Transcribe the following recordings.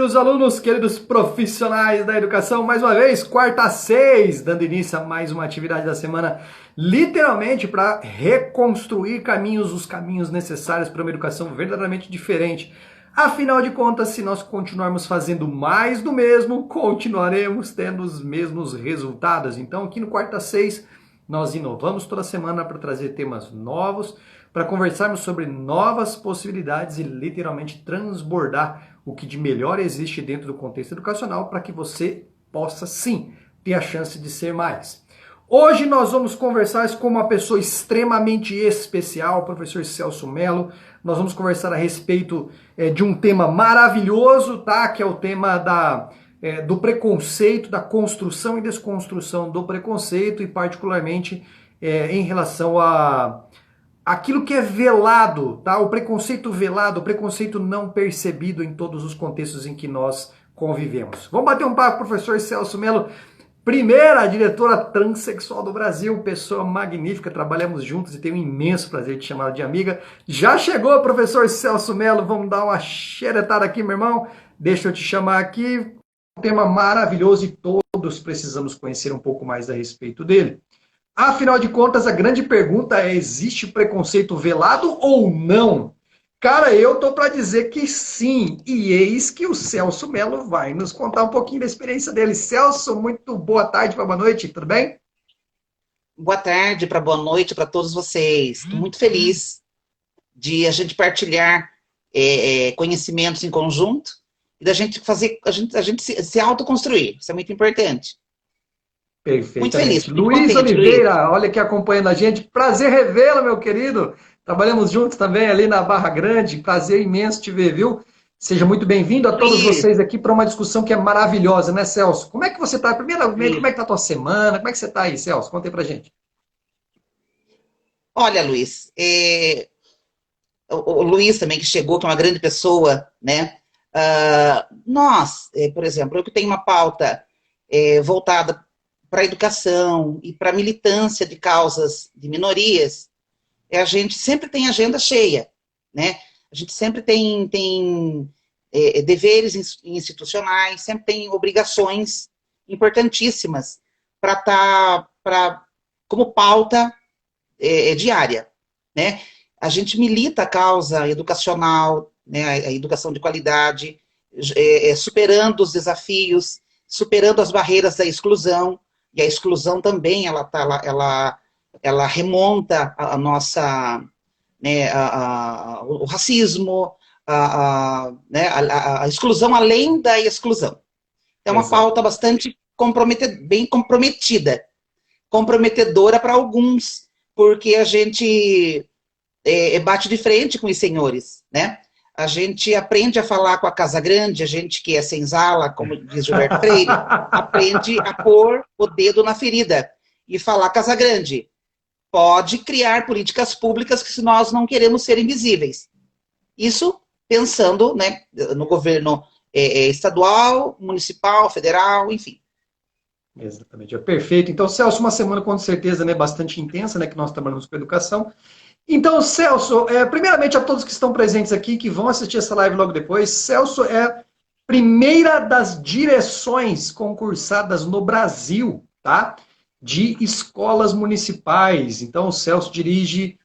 queridos alunos, queridos profissionais da educação, mais uma vez, quarta às 6, dando início a mais uma atividade da semana, literalmente para reconstruir caminhos, os caminhos necessários para uma educação verdadeiramente diferente. Afinal de contas, se nós continuarmos fazendo mais do mesmo, continuaremos tendo os mesmos resultados. Então, aqui no quarta às 6, nós inovamos toda semana para trazer temas novos, para conversarmos sobre novas possibilidades e literalmente transbordar o que de melhor existe dentro do contexto educacional para que você possa sim ter a chance de ser mais. Hoje nós vamos conversar com uma pessoa extremamente especial, o professor Celso Mello. Nós vamos conversar a respeito de um tema maravilhoso, tá? Que é o tema do preconceito, da construção e desconstrução do preconceito e particularmente em relação a aquilo que é velado, tá? O preconceito velado, o preconceito não percebido em todos os contextos em que nós convivemos. Vamos bater um papo com o professor Celso Mello, primeira diretora transexual do Brasil, pessoa magnífica, trabalhamos juntos e tenho um imenso prazer de chamá-la de amiga. Já chegou, professor Celso Mello, vamos dar uma xeretada aqui, meu irmão? Deixa eu te chamar aqui, um tema maravilhoso e todos precisamos conhecer um pouco mais a respeito dele. Afinal de contas, a grande pergunta é: existe preconceito velado ou não? Cara, eu tô para dizer que sim, e eis que o Celso Mello vai nos contar um pouquinho da experiência dele. Celso, muito boa tarde para boa noite, tudo bem? Boa tarde, para boa noite para todos vocês. Estou muito feliz de a gente partilhar conhecimentos em conjunto e da gente fazer a gente se autoconstruir. Isso é muito importante. Muito feliz, Perfeitamente. muito Luiz contente, Luiz. Oliveira, olha aqui acompanhando a gente. Prazer revê-lo, meu querido. Trabalhamos juntos também ali na Barra Grande. Prazer imenso te ver, viu? Seja muito bem-vindo a todos Luiz, vocês aqui para uma discussão que é maravilhosa, né, Celso? Como é que você está? Primeiramente, como é que está a tua semana? Como é que você está aí, Celso? Conta aí pra gente. olha, Luiz, o Luiz também que chegou, que é uma grande pessoa, né? Nós, por exemplo, eu que tenho uma pauta voltada para a educação e para a militância de causas de minorias, a gente sempre tem agenda cheia, né? A gente sempre tem deveres institucionais, sempre tem obrigações importantíssimas para como pauta diária, né? A gente milita a causa educacional, né? A educação de qualidade, superando os desafios, superando as barreiras da exclusão, e a exclusão também, ela remonta a nossa, né, o racismo, né, a exclusão além da exclusão. É uma Exato. pauta bastante bem comprometedora para alguns, porque a gente bate de frente com os senhores, né? A gente aprende a falar com a casa grande, a gente que é senzala, como diz Gilberto Freire, aprende a pôr o dedo na ferida e falar casa grande. Pode criar políticas públicas que se nós não queremos ser invisíveis. Isso pensando, né, no governo estadual, municipal, federal, enfim. Exatamente, é perfeito. Então, Celso, uma semana com certeza, né, bastante intensa, né, que nós trabalhamos com educação. Então, Celso, primeiramente a todos que estão presentes aqui, que vão assistir essa live logo depois, Celso é a primeira das direções concursadas no Brasil, tá? De escolas municipais. Então, o Celso dirige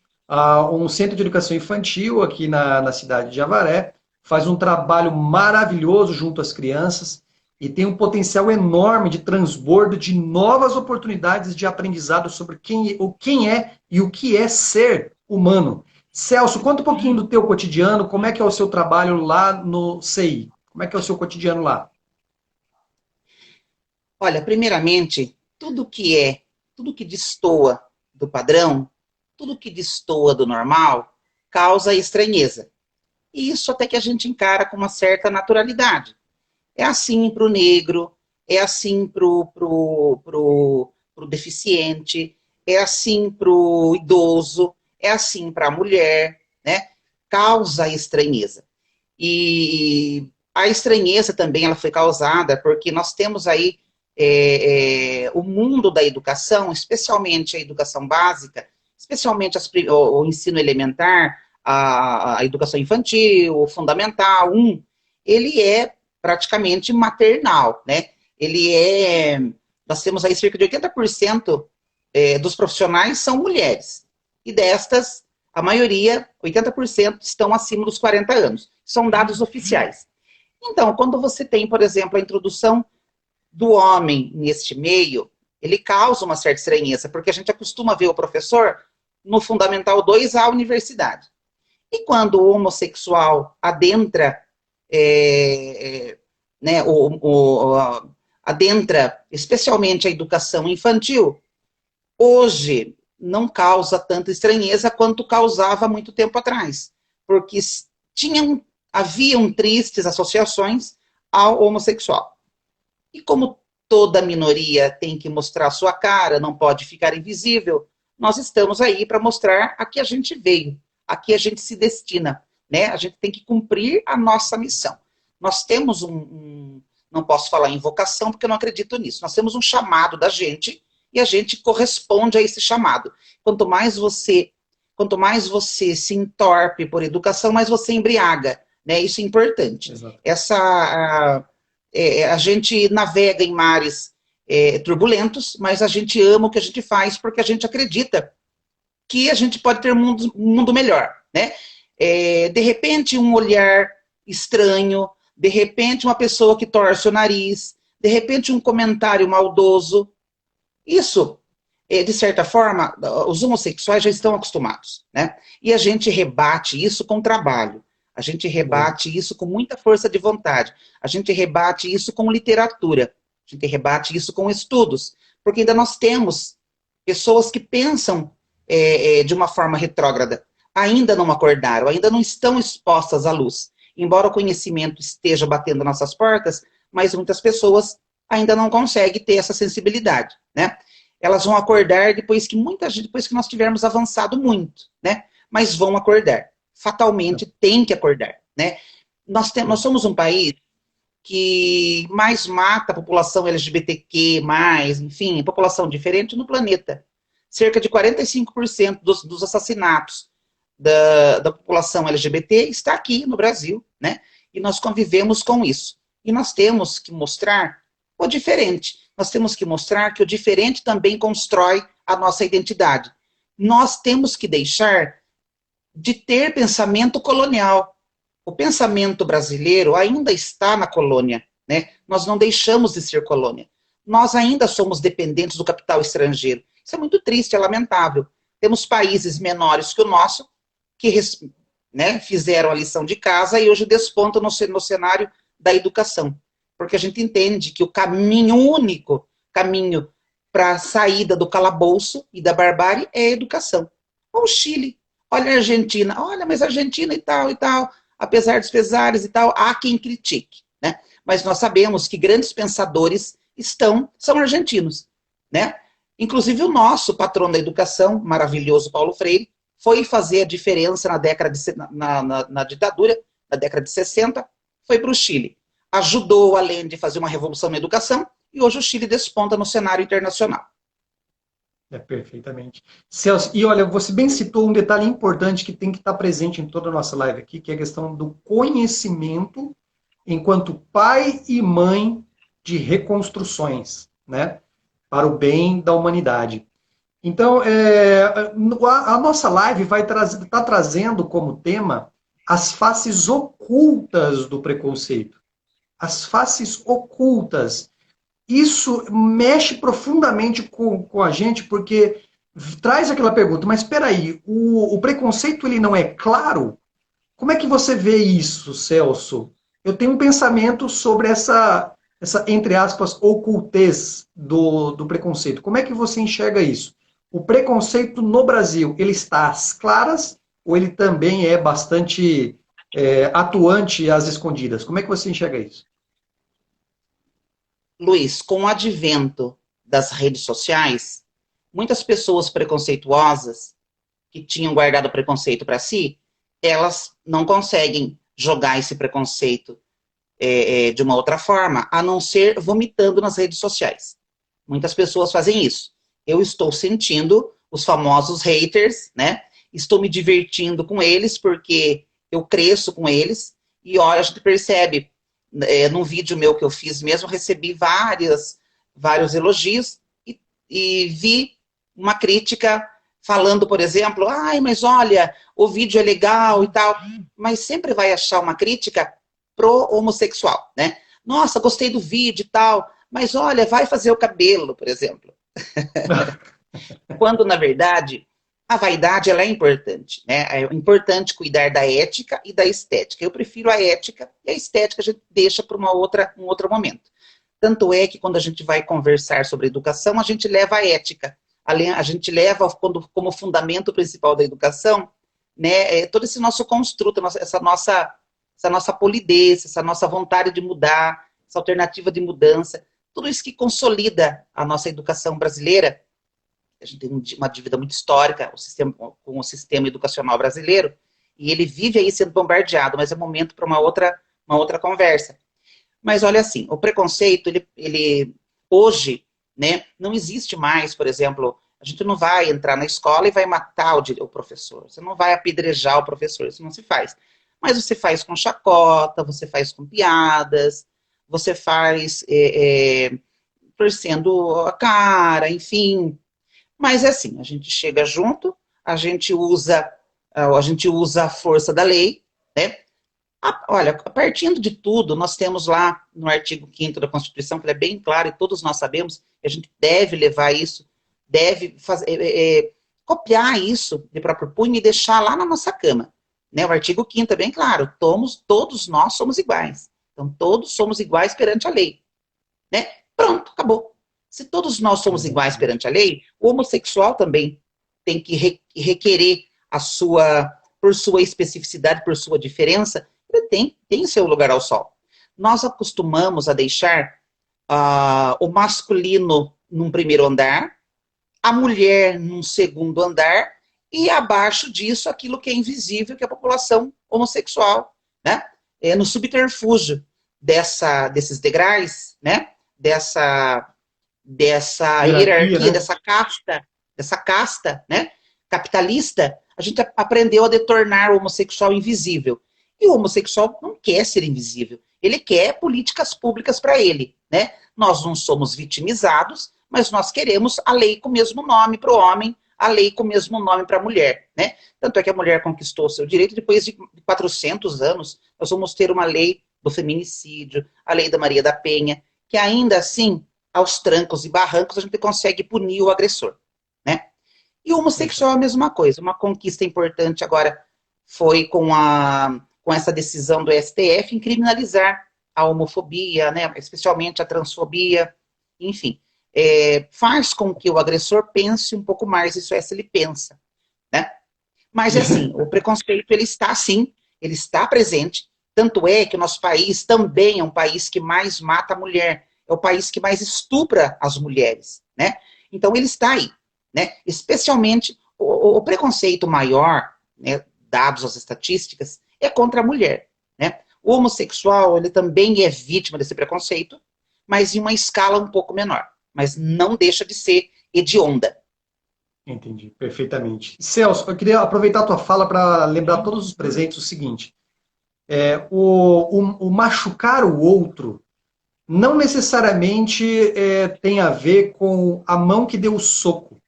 um centro de educação infantil aqui na cidade de Avaré, faz um trabalho maravilhoso junto às crianças e tem um potencial enorme de transbordo de novas oportunidades de aprendizado sobre quem é e o que é ser humano. Celso, conta um pouquinho do teu cotidiano, como é que é o seu trabalho lá no CI? Como é que é o seu cotidiano lá? Olha, primeiramente, tudo que destoa do padrão, tudo que destoa do normal, causa estranheza. E isso até que a gente encara com uma certa naturalidade. É assim para o negro, é assim para o deficiente, é assim para o idoso, é assim para a mulher, né? Causa estranheza. E a estranheza também ela foi causada porque nós temos aí o mundo da educação, especialmente a educação básica, especialmente o ensino elementar, a educação infantil, o fundamental, ele é praticamente maternal, né? Nós temos aí cerca de 80% dos profissionais são mulheres. E destas, a maioria, 80%, estão acima dos 40 anos. São dados oficiais. Então, quando você tem, por exemplo, a introdução do homem neste meio, ele causa uma certa estranheza, porque a gente acostuma ver o professor no Fundamental 2 à universidade. E quando o homossexual adentra, né, adentra especialmente a educação infantil, hoje não causa tanta estranheza quanto causava muito tempo atrás, porque haviam tristes associações ao homossexual. E como toda minoria tem que mostrar sua cara, não pode ficar invisível, nós estamos aí para mostrar a que a gente veio, a que a gente se destina, né? A gente tem que cumprir a nossa missão. Nós temos não posso falar em vocação porque eu não acredito nisso, nós temos um chamado da gente e a gente corresponde a esse chamado. Quanto mais você se entorpe por educação, mais você embriaga, né? Isso é importante. Exato. A gente navega em mares turbulentos, mas a gente ama o que a gente faz porque a gente acredita que a gente pode ter um mundo melhor, né? De repente, um olhar estranho, de repente, uma pessoa que torce o nariz, de repente, um comentário maldoso. Isso, de certa forma, os homossexuais já estão acostumados, né? E a gente rebate isso com trabalho. A gente rebate isso com muita força de vontade. A gente rebate isso com literatura. A gente rebate isso com estudos. Porque ainda nós temos pessoas que pensam de uma forma retrógrada. Ainda não acordaram, ainda não estão expostas à luz. Embora o conhecimento esteja batendo nossas portas, mas muitas pessoas ainda não conseguem ter essa sensibilidade, né? Elas vão acordar depois que nós tivermos avançado muito, né? Mas vão acordar. Fatalmente tem que acordar, né? Nós somos um país que mais mata a população LGBTQ+, enfim, população diferente no planeta. Cerca de 45% dos assassinatos da população LGBT está aqui no Brasil, né? E nós convivemos com isso. E nós temos que mostrar o diferente. Nós temos que mostrar que o diferente também constrói a nossa identidade. Nós temos que deixar de ter pensamento colonial. O pensamento brasileiro ainda está na colônia, né? Nós não deixamos de ser colônia. Nós ainda somos dependentes do capital estrangeiro. Isso é muito triste, é lamentável. Temos países menores que o nosso, que né, fizeram a lição de casa e hoje despontam no cenário da educação. Porque a gente entende que o único caminho para a saída do calabouço e da barbárie é a educação. Olha o Chile, olha a Argentina, olha, mas a Argentina e tal, apesar dos pesares e tal, há quem critique, né? Mas nós sabemos que grandes pensadores são argentinos, né? Inclusive o nosso patrão da educação, maravilhoso Paulo Freire, foi fazer a diferença na ditadura, na década de 60, foi para o Chile. Ajudou, além de fazer uma revolução na educação, e hoje o Chile desponta no cenário internacional. Perfeitamente. Celso, e olha, você bem citou um detalhe importante que tem que estar presente em toda a nossa live aqui, que é a questão do conhecimento enquanto pai e mãe de reconstruções, né? Para o bem da humanidade. Então, a nossa live vai estar trazendo como tema as faces ocultas do preconceito. As faces ocultas. Isso mexe profundamente com a gente, porque traz aquela pergunta, mas espera aí, o preconceito ele não é claro? Como é que você vê isso, Celso? Eu tenho um pensamento sobre essa entre aspas, ocultez do preconceito. Como é que você enxerga isso? O preconceito no Brasil, ele está às claras ou ele também é bastante atuante às escondidas? Como é que você enxerga isso? Luiz, com o advento das redes sociais, muitas pessoas preconceituosas que tinham guardado preconceito para si, elas não conseguem jogar esse preconceito de uma outra forma, a não ser vomitando nas redes sociais. Muitas pessoas fazem isso. Eu estou sentindo os famosos haters, né? Estou me divertindo com eles, porque eu cresço com eles, e olha, a gente percebe num vídeo meu que eu fiz mesmo, recebi vários elogios e vi uma crítica falando, por exemplo, ai, mas olha, o vídeo é legal e tal, mas sempre vai achar uma crítica pro homossexual, né? Nossa, gostei do vídeo e tal, mas olha, vai fazer o cabelo, por exemplo. Quando, na verdade, a vaidade ela é importante, né? É importante cuidar da ética e da estética. Eu prefiro a ética e a estética a gente deixa para um outro momento. Tanto é que quando a gente vai conversar sobre educação, a gente leva a ética. A gente leva como fundamento principal da educação, né, todo esse nosso construto, essa nossa polidez, essa nossa vontade de mudar, essa alternativa de mudança, tudo isso que consolida a nossa educação brasileira. A gente tem uma dívida muito histórica com o sistema educacional brasileiro, e ele vive aí sendo bombardeado, mas é momento para uma outra conversa. Mas olha assim, o preconceito, ele hoje, né, não existe mais, por exemplo, a gente não vai entrar na escola e vai matar o professor, você não vai apedrejar o professor, isso não se faz. Mas você faz com chacota, você faz com piadas, você faz torcendo a cara, enfim. Mas é assim, a gente chega junto, a gente usa a força da lei, né? Olha, partindo de tudo, nós temos lá no artigo 5º da Constituição, que ele é bem claro, e todos nós sabemos, que a gente deve levar isso, deve copiar isso de próprio punho e deixar lá na nossa cama. Né? O artigo 5º é bem claro, todos nós somos iguais. Então, todos somos iguais perante a lei. Né? Pronto, acabou. Se todos nós somos iguais perante a lei, o homossexual também tem que requerer por sua especificidade, por sua diferença, ele tem seu lugar ao sol. Nós acostumamos a deixar o masculino num primeiro andar, a mulher num segundo andar, e abaixo disso aquilo que é invisível, que é a população homossexual, né? No subterfúgio desses degraus, né? Dessa hierarquia, né? dessa casta, né? Capitalista, a gente aprendeu a detornar o homossexual invisível. E o homossexual não quer ser invisível. Ele quer políticas públicas para ele, né? Nós não somos vitimizados, mas nós queremos a lei com o mesmo nome para o homem, a lei com o mesmo nome para a mulher, né? Tanto é que a mulher conquistou o seu direito depois de 400 anos. Nós vamos ter uma lei do feminicídio, a lei da Maria da Penha, que ainda assim, aos trancos e barrancos, a gente consegue punir o agressor, né? E o homossexual é a mesma coisa. Uma conquista importante agora foi com essa decisão do STF em criminalizar a homofobia, né? Especialmente a transfobia, enfim. Faz com que o agressor pense um pouco mais, isso é se ele pensa, né? Mas assim, o preconceito ele está sim, ele está presente, tanto é que o nosso país também é um país que mais mata a mulher, é o país que mais estupra as mulheres, né? Então ele está aí, né? Especialmente o preconceito maior, né, dados as estatísticas, é contra a mulher, né? O homossexual, ele também é vítima desse preconceito, mas em uma escala um pouco menor, mas não deixa de ser hedionda. Entendi, perfeitamente. Celso, eu queria aproveitar a tua fala para lembrar todos os presentes o seguinte, o machucar o outro não necessariamente tem a ver com a mão que deu o soco,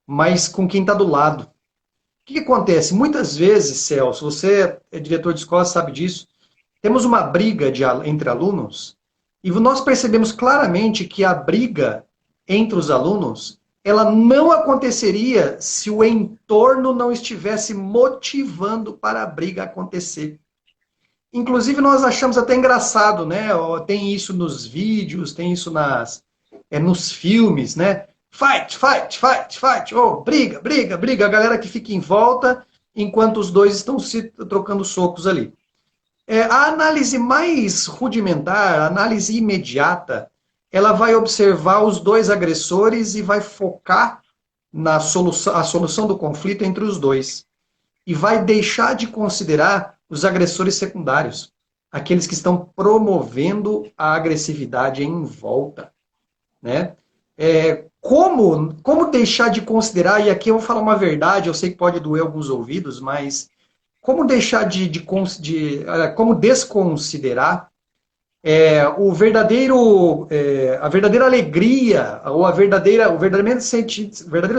mas com quem está do lado. O que acontece? Muitas vezes, Celso, você é diretor de escola, sabe disso, temos uma briga entre alunos e nós percebemos claramente que a briga entre os alunos, ela não aconteceria se o entorno não estivesse motivando para a briga acontecer. Inclusive, nós achamos até engraçado, né? Tem isso nos vídeos, tem isso nos filmes, né? Fight, fight, fight, fight. Oh, briga, briga, briga. A galera que fica em volta enquanto os dois estão se trocando socos ali. A análise mais rudimentar, a análise imediata, ela vai observar os dois agressores e vai focar na solução do conflito entre os dois. E vai deixar de considerar os agressores secundários, aqueles que estão promovendo a agressividade em volta, né? Como deixar de considerar, e aqui eu vou falar uma verdade, eu sei que pode doer alguns ouvidos, mas como deixar como desconsiderar A verdadeira alegria, ou o verdadeiro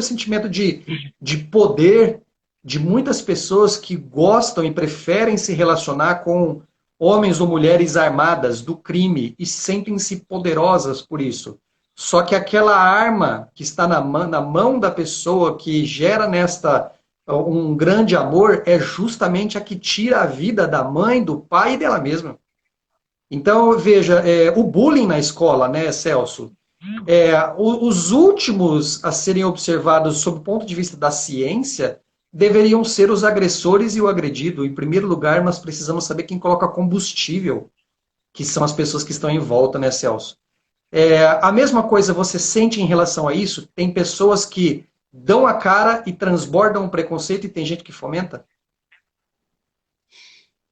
sentimento de poder de muitas pessoas que gostam e preferem se relacionar com homens ou mulheres armadas do crime e sentem-se poderosas por isso. Só que aquela arma que está na mão da pessoa que gera nesta um grande amor é justamente a que tira a vida da mãe, do pai e dela mesma. Então, veja, o bullying na escola, né, Celso? Os últimos a serem observados sob o ponto de vista da ciência deveriam ser os agressores e o agredido. Em primeiro lugar, nós precisamos saber quem coloca combustível, que são as pessoas que estão em volta, né, Celso? A mesma coisa você sente em relação a isso? Tem pessoas que dão a cara e transbordam o preconceito e tem gente que fomenta?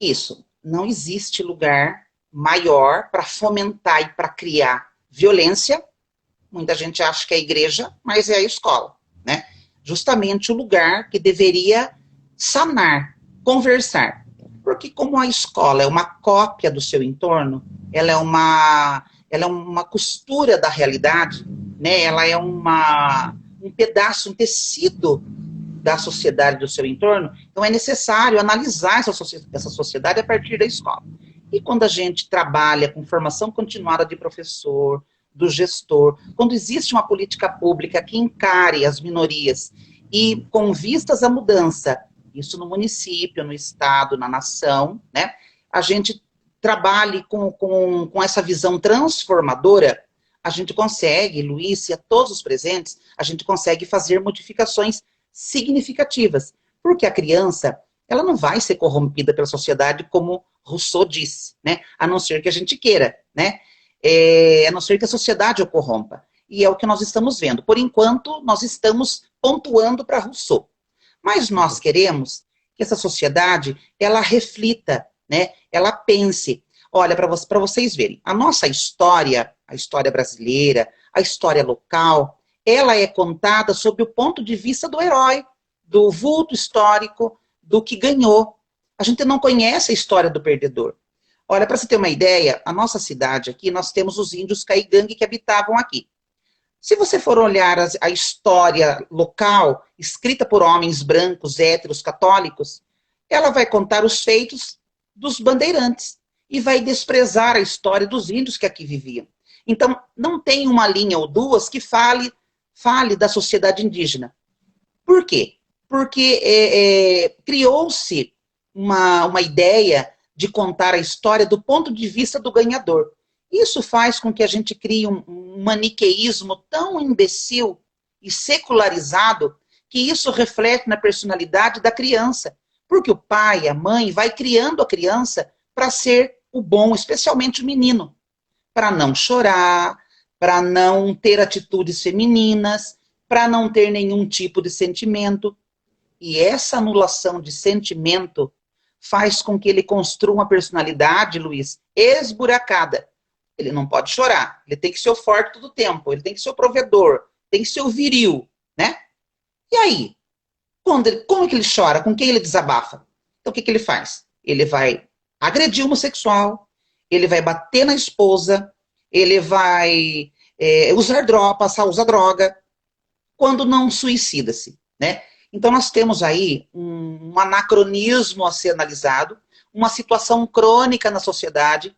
Isso. Não existe lugar maior para fomentar e para criar violência. Muita gente acha que é a igreja, mas é a escola, né? Justamente o lugar que deveria sanar, conversar. Porque como a escola é uma cópia do seu entorno, ela é uma costura da realidade, né? Ela é um pedaço, um tecido da sociedade, do seu entorno. Então é necessário analisar essa sociedade a partir da escola. E quando a gente trabalha com formação continuada de professor, do gestor, quando existe uma política pública que encare as minorias e com vistas à mudança, isso no município, no estado, na nação, né, a gente trabalhe com essa visão transformadora, a gente consegue, Luiz e a todos os presentes, a gente consegue fazer modificações significativas, porque a criança, ela não vai ser corrompida pela sociedade, como Rousseau disse, né, a não ser que a gente queira, né, a não ser que a sociedade o corrompa. E é o que nós estamos vendo. Por enquanto, nós estamos pontuando para Rousseau. Mas nós queremos que essa sociedade, ela reflita, né? Ela pense. Olha, para vocês verem, a nossa história, a história brasileira, a história local, ela é contada sob o ponto de vista do herói, do vulto histórico, do que ganhou. A gente não conhece a história do perdedor. Olha, para você ter uma ideia, a nossa cidade aqui, nós temos os índios caigangue que habitavam aqui. Se você for olhar a história local, escrita por homens brancos, héteros, católicos, ela vai contar os feitos dos bandeirantes e vai desprezar a história dos índios que aqui viviam. Então, não tem uma linha ou duas que fale da sociedade indígena. Por quê? Porque criou-se uma ideia de contar a história do ponto de vista do ganhador. Isso faz com que a gente crie um maniqueísmo tão imbecil e secularizado que isso reflete na personalidade da criança. Porque o pai, a mãe, vai criando a criança para ser o bom, especialmente o menino. Para não chorar, para não ter atitudes femininas, para não ter nenhum tipo de sentimento. E essa anulação de sentimento faz com que ele construa uma personalidade, Luiz, esburacada. Ele não pode chorar, ele tem que ser o forte todo o tempo, ele tem que ser o provedor, tem que ser o viril, né? E aí? Como que ele chora? Com quem ele desabafa? Então o que ele faz? Ele vai agredir o homossexual, ele vai bater na esposa, ele vai usar droga, passar a usar droga, quando não suicida-se, né? Então nós temos aí um anacronismo a ser analisado, uma situação crônica na sociedade.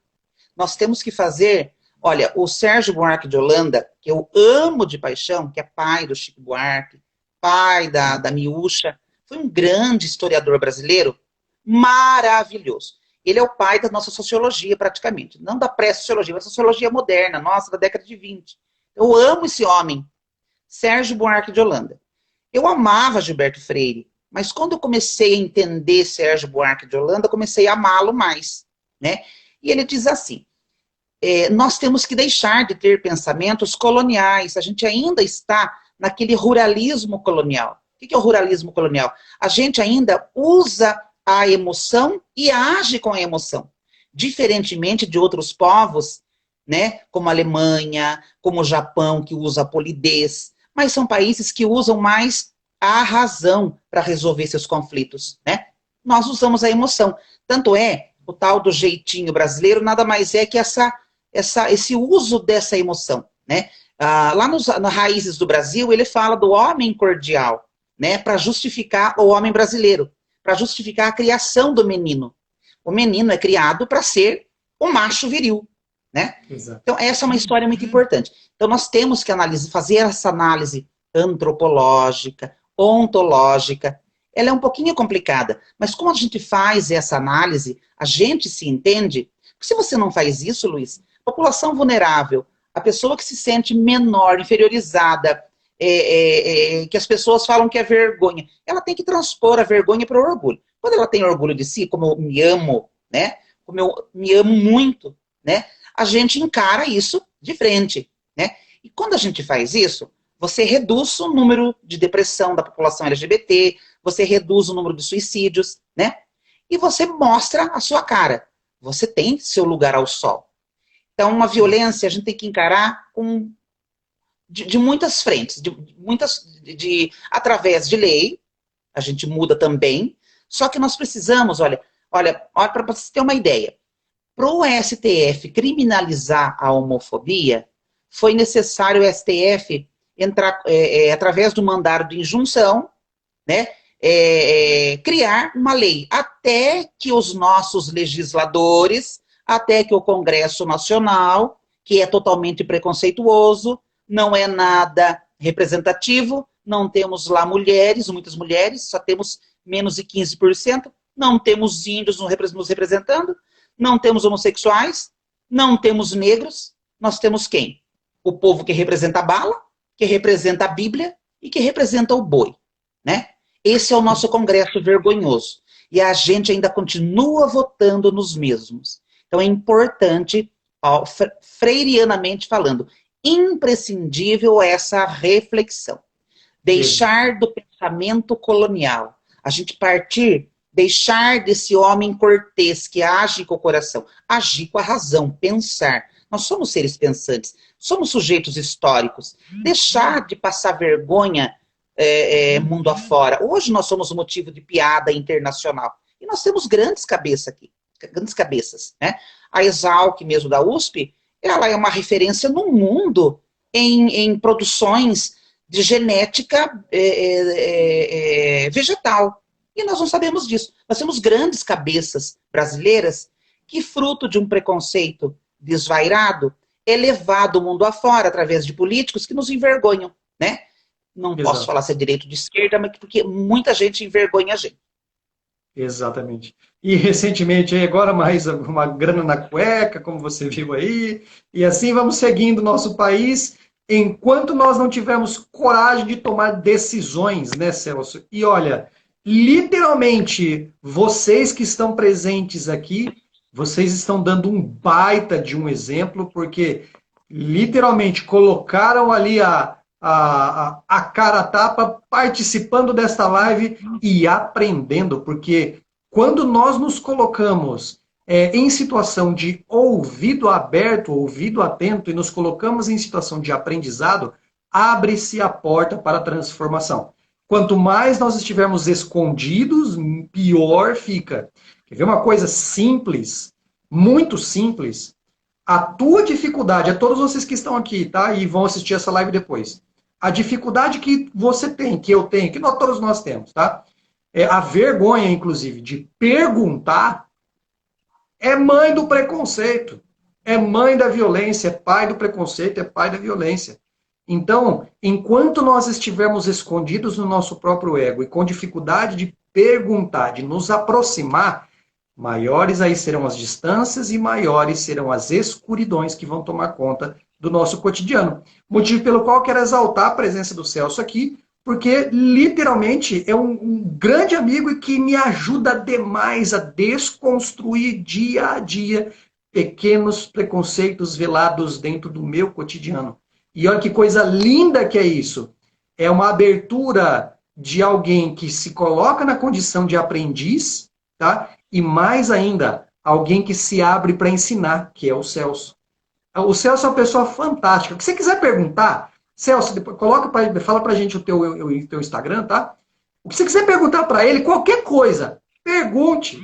Nós temos que fazer, olha, o Sérgio Buarque de Holanda, que eu amo de paixão, que é pai do Chico Buarque, pai da Miúcha, foi um grande historiador brasileiro, maravilhoso. Ele é o pai da nossa sociologia, praticamente. Não da pré-sociologia, mas da sociologia moderna, nossa, da década de 20. Eu amo esse homem, Sérgio Buarque de Holanda. Eu amava Gilberto Freire, mas quando eu comecei a entender Sérgio Buarque de Holanda, eu comecei a amá-lo mais, né? E ele diz assim, nós temos que deixar de ter pensamentos coloniais, a gente ainda está naquele ruralismo colonial. O que é o ruralismo colonial? A gente ainda usa a emoção e age com a emoção, diferentemente de outros povos, né, como a Alemanha, como o Japão, que usa a polidez, mas são países que usam mais a razão para resolver seus conflitos, né? Nós usamos a emoção. Tanto é, o tal do jeitinho brasileiro nada mais é que essa esse uso dessa emoção, né? Lá nas Raízes do Brasil, ele fala do homem cordial, né? Para justificar o homem brasileiro, para justificar a criação do menino. O menino é criado para ser um macho viril, né? Exato. Então, essa é uma história muito importante. Então, nós temos que fazer essa análise antropológica, ontológica. Ela é um pouquinho complicada, mas como a gente faz essa análise, a gente se entende. Porque se você não faz isso, Luiz, população vulnerável, a pessoa que se sente menor, inferiorizada, que as pessoas falam que é vergonha, ela tem que transpor a vergonha para o orgulho. Quando ela tem orgulho de si, como eu me amo, né? Como eu me amo muito, né? A gente encara isso de frente, né? E quando a gente faz isso, você reduz o número de depressão da população LGBT, você reduz o número de suicídios, né? E você mostra a sua cara. Você tem seu lugar ao sol. Então, uma violência a gente tem que encarar de muitas frentes, através de lei, a gente muda também, só que nós precisamos, olha para você ter uma ideia, para o STF criminalizar a homofobia, foi necessário o STF entrar, através do mandado de injunção, né, criar uma lei, até que os nossos legisladores, até que o Congresso Nacional, que é totalmente preconceituoso, não é nada representativo, não temos lá mulheres, muitas mulheres, só temos menos de 15%, não temos índios nos representando, não temos homossexuais, não temos negros, nós temos quem? O povo que representa a bala, que representa a Bíblia e que representa o boi, né? Esse é o nosso Congresso vergonhoso. E a gente ainda continua votando nos mesmos. Então é importante, freirianamente falando, imprescindível essa reflexão. Deixar do pensamento colonial. A gente deixar desse homem cortês que age com o coração, agir com a razão, pensar. Nós somos seres pensantes, somos sujeitos históricos. Deixar de passar vergonha mundo afora. Hoje nós somos motivo de piada internacional. E nós temos grandes cabeças aqui, grandes cabeças, né? A Exalc mesmo da USP, ela é uma referência no mundo em produções de genética vegetal. E nós não sabemos disso. Nós temos grandes cabeças brasileiras que, fruto de um preconceito desvairado, é levado o mundo afora através de políticos que nos envergonham, né? Não posso falar se é direito ou de esquerda, mas porque muita gente envergonha a gente. Exatamente. E recentemente, agora mais uma grana na cueca, como você viu aí, e assim vamos seguindo o nosso país, enquanto nós não tivermos coragem de tomar decisões, né, Celso? E olha, literalmente, vocês que estão presentes aqui, vocês estão dando um baita de um exemplo, porque literalmente colocaram ali a cara a tapa, participando desta live e aprendendo, porque quando nós nos colocamos em situação de ouvido aberto, ouvido atento, e nos colocamos em situação de aprendizado, abre-se a porta para a transformação. Quanto mais nós estivermos escondidos, pior fica. Quer ver uma coisa simples, muito simples? A tua dificuldade, a todos vocês que estão aqui, tá? E vão assistir essa live depois. A dificuldade que você tem, que eu tenho, que todos nós temos, tá? A vergonha, inclusive, de perguntar é mãe do preconceito. É mãe da violência, é pai do preconceito, é pai da violência. Então, enquanto nós estivermos escondidos no nosso próprio ego e com dificuldade de perguntar, de nos aproximar, maiores aí serão as distâncias e maiores serão as escuridões que vão tomar conta do nosso cotidiano. Motivo pelo qual eu quero exaltar a presença do Celso aqui, porque literalmente é um grande amigo e que me ajuda demais a desconstruir dia a dia pequenos preconceitos velados dentro do meu cotidiano. E olha que coisa linda que é isso. É uma abertura de alguém que se coloca na condição de aprendiz, tá? E mais ainda, alguém que se abre para ensinar, que é o Celso. O Celso é uma pessoa fantástica. O que você quiser perguntar, Celso, depois fala pra gente o teu Instagram, tá? O que você quiser perguntar para ele, qualquer coisa, pergunte.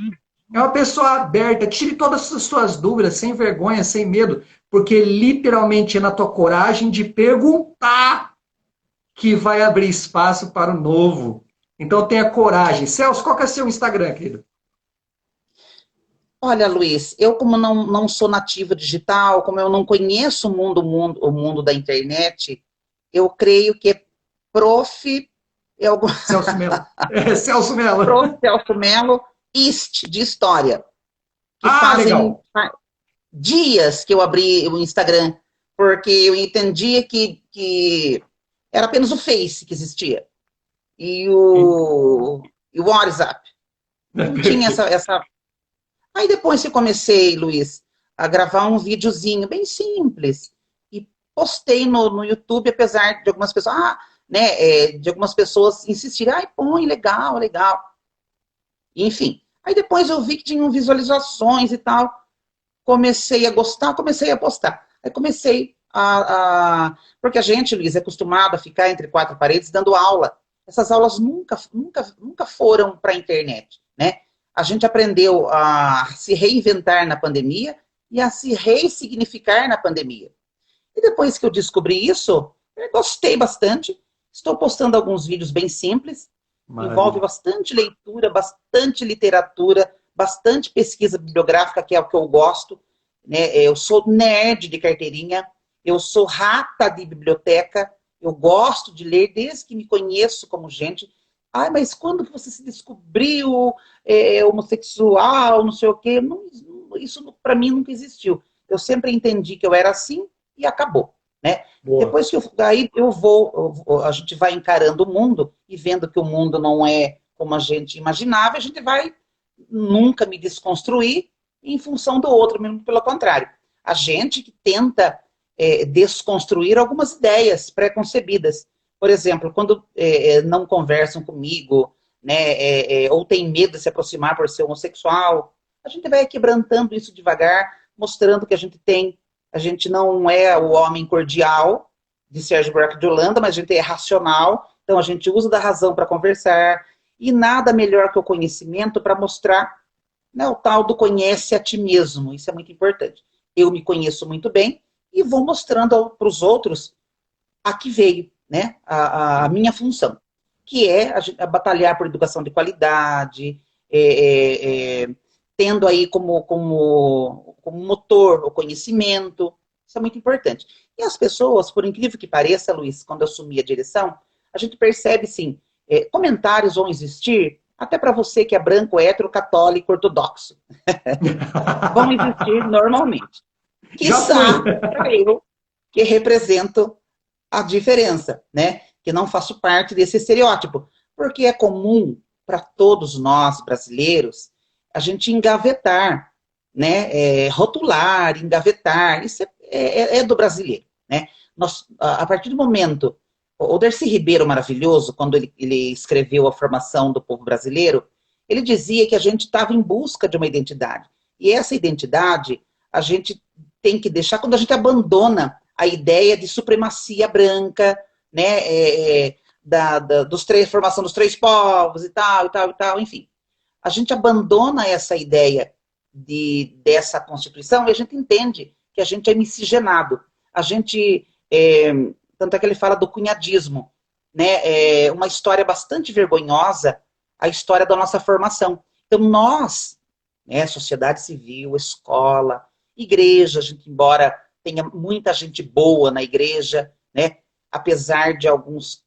É uma pessoa aberta, tire todas as suas dúvidas, sem vergonha, sem medo, porque literalmente é na tua coragem de perguntar que vai abrir espaço para o novo. Então tenha coragem. Celso, qual que é seu Instagram, querido? Olha, Luiz, eu como não sou nativa digital, como eu não conheço o mundo da internet, eu creio que é prof. É algum, Celso Melo. É, Celso Melo. prof. Celso Melo, de história, que Ah, fazem legal. dias que eu abri o Instagram, porque eu entendia que era apenas o Face que existia, e o WhatsApp. Não tinha Perfeito. essa. Aí depois que eu comecei, Luiz, a gravar um videozinho bem simples, e postei no YouTube, apesar de algumas pessoas, de algumas pessoas insistirem, põe, legal, legal. Enfim. Aí depois eu vi que tinham visualizações e tal, comecei a gostar, comecei a postar. Aí comecei porque a gente, Luiz, é acostumado a ficar entre quatro paredes dando aula. Essas aulas nunca foram para a internet, né? A gente aprendeu a se reinventar na pandemia e a se ressignificar na pandemia. E depois que eu descobri isso, eu gostei bastante. Estou postando alguns vídeos bem simples, envolve Maravilha. bastante leitura, bastante literatura, bastante pesquisa bibliográfica, que é o que eu gosto, né? Eu sou nerd de carteirinha, eu sou rata de biblioteca, eu gosto de ler desde que me conheço como gente. Ai, mas quando que você se descobriu homossexual, não sei o quê? Não, isso para mim nunca existiu. Eu sempre entendi que eu era assim e acabou, né? Boa. Depois que a gente vai encarando o mundo e vendo que o mundo não é como a gente imaginava, a gente vai nunca me desconstruir em função do outro, mesmo pelo contrário. A gente que tenta desconstruir algumas ideias pré-concebidas. Por exemplo, quando não conversam comigo, né, ou tem medo de se aproximar por ser homossexual, a gente vai quebrantando isso devagar, mostrando que a gente não é o homem cordial de Sérgio Buarque de Holanda, mas a gente é racional, então a gente usa da razão para conversar, e nada melhor que o conhecimento para mostrar, né, o tal do conhece a ti mesmo, isso é muito importante. Eu me conheço muito bem e vou mostrando para os outros a que veio, né, a minha função, que é a batalhar por educação de qualidade, tendo aí como motor o conhecimento, isso é muito importante. E as pessoas, por incrível que pareça, Luiz, quando eu assumi a direção, a gente percebe, sim, comentários vão existir, até para você que é branco, hétero, católico, ortodoxo. Vão existir normalmente. Já fui. Quiçá para eu, que represento a diferença, né? Que não faço parte desse estereótipo. Porque é comum para todos nós, brasileiros, a gente engavetar, né? Rotular, engavetar, isso é do brasileiro, né? A partir do momento, o Darcy Ribeiro, maravilhoso, quando ele escreveu A Formação do Povo Brasileiro, ele dizia que a gente estava em busca de uma identidade. E essa identidade, a gente tem que deixar quando a gente abandona a ideia de supremacia branca, né, formação dos três povos e tal, enfim. A gente abandona essa ideia dessa Constituição e a gente entende que a gente é miscigenado. A gente, tanto é que ele fala do cunhadismo, né, uma história bastante vergonhosa, a história da nossa formação. Então nós, né, sociedade civil, escola, igreja, a gente, embora tenha muita gente boa na igreja, né? Apesar de alguns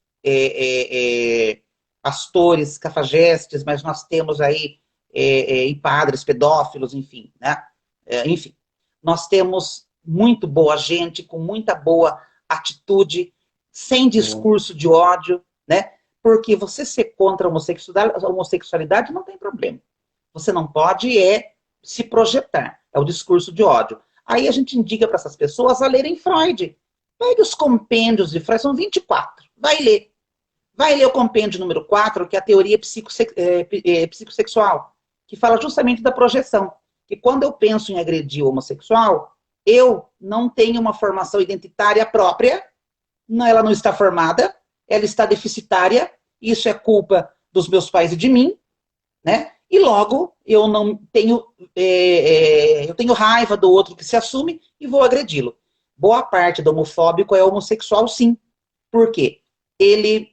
pastores cafajestes, mas nós temos aí e padres pedófilos, enfim, né? Enfim, nós temos muito boa gente, com muita boa atitude, sem discurso de ódio, né? Porque você ser contra a homossexualidade não tem problema. Você não pode se projetar. É o discurso de ódio. Aí a gente indica para essas pessoas a lerem Freud. Pegue os compêndios de Freud, são 24. Vai ler. Vai ler o compêndio número 4, que é a teoria psicossexual, que fala justamente da projeção. Que quando eu penso em agredir o homossexual, eu não tenho uma formação identitária própria, ela não está formada, ela está deficitária, isso é culpa dos meus pais e de mim, né? e logo eu não tenho, eu tenho raiva do outro que se assume e vou agredi-lo. Boa parte do homofóbico é homossexual, sim. Por quê? Ele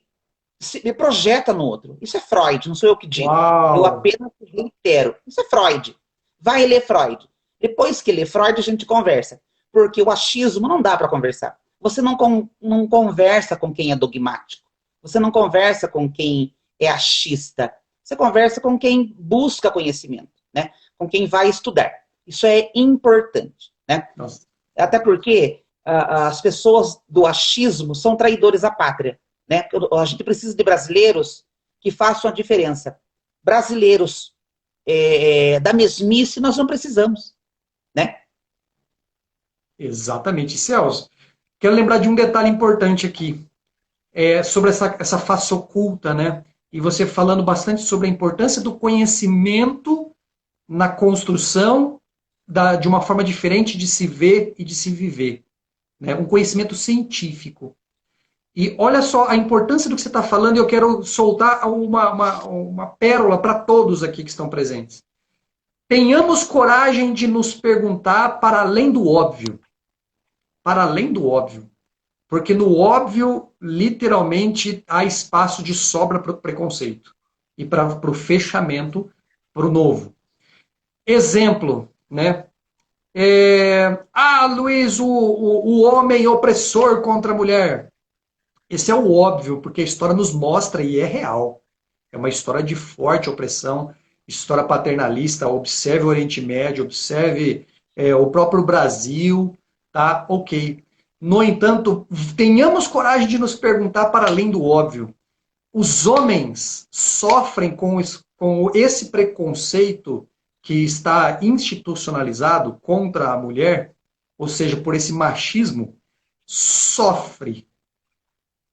se projeta no outro. Isso é Freud, não sou eu que digo. Eu Uau! apenas reitero. Isso é Freud. Vai ler Freud. Depois que ler Freud, a gente conversa. Porque o achismo não dá para conversar. Você não conversa com quem é dogmático. Você não conversa com quem é achista. Você conversa com quem busca conhecimento, né? Com quem vai estudar. Isso é importante, né? Nossa. Até porque as pessoas do achismo são traidores à pátria, né? A gente precisa de brasileiros que façam a diferença. Brasileiros da mesmice nós não precisamos, né? Exatamente. Celso, quero lembrar de um detalhe importante aqui, sobre essa face oculta, né? E você falando bastante sobre a importância do conhecimento na construção de uma forma diferente de se ver e de se viver, né? Um conhecimento científico. E olha só a importância do que você está falando, e eu quero soltar uma pérola para todos aqui que estão presentes. Tenhamos coragem de nos perguntar para além do óbvio. Para além do óbvio. Porque no óbvio, literalmente, há espaço de sobra para o preconceito. E para o fechamento, para o novo. Exemplo, né? Luiz, o homem opressor contra a mulher. Esse é o óbvio, porque a história nos mostra e é real. É uma história de forte opressão, história paternalista. Observe o Oriente Médio, observe o próprio Brasil, tá? Ok. No entanto, tenhamos coragem de nos perguntar para além do óbvio. Os homens sofrem com esse preconceito que está institucionalizado contra a mulher, ou seja, por esse machismo, sofre.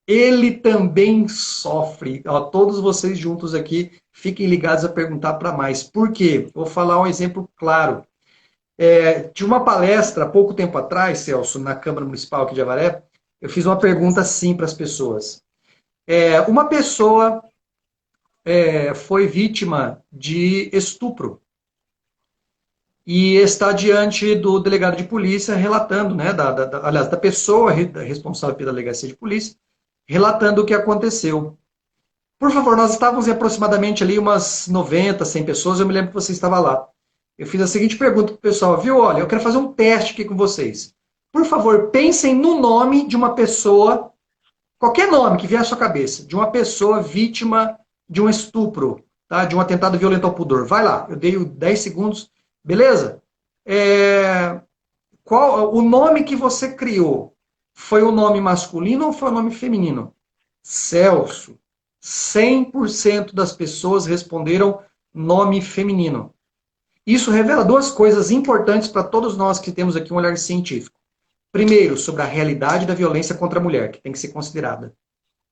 Ele também sofre. Ó, todos vocês juntos aqui, fiquem ligados a perguntar para mais. Por quê? Vou falar um exemplo claro. De uma palestra, há pouco tempo atrás, Celso, na Câmara Municipal aqui de Avaré, eu fiz uma pergunta assim para as pessoas. Uma pessoa foi vítima de estupro e está diante do delegado de polícia relatando, né, aliás, da pessoa responsável pela delegacia de polícia, relatando o que aconteceu. Por favor, nós estávamos em aproximadamente ali umas 90, 100 pessoas, eu me lembro que você estava lá. Eu fiz a seguinte pergunta para o pessoal, viu? Olha, eu quero fazer um teste aqui com vocês. Por favor, pensem no nome de uma pessoa, qualquer nome que vier à sua cabeça, de uma pessoa vítima de um estupro, tá? De um atentado violento ao pudor. Vai lá, eu dei 10 segundos, beleza? Qual o nome que você criou? Foi o nome masculino ou foi o nome feminino? Celso. 100% das pessoas responderam nome feminino. Isso revela duas coisas importantes para todos nós que temos aqui um olhar científico. Primeiro, sobre a realidade da violência contra a mulher, que tem que ser considerada.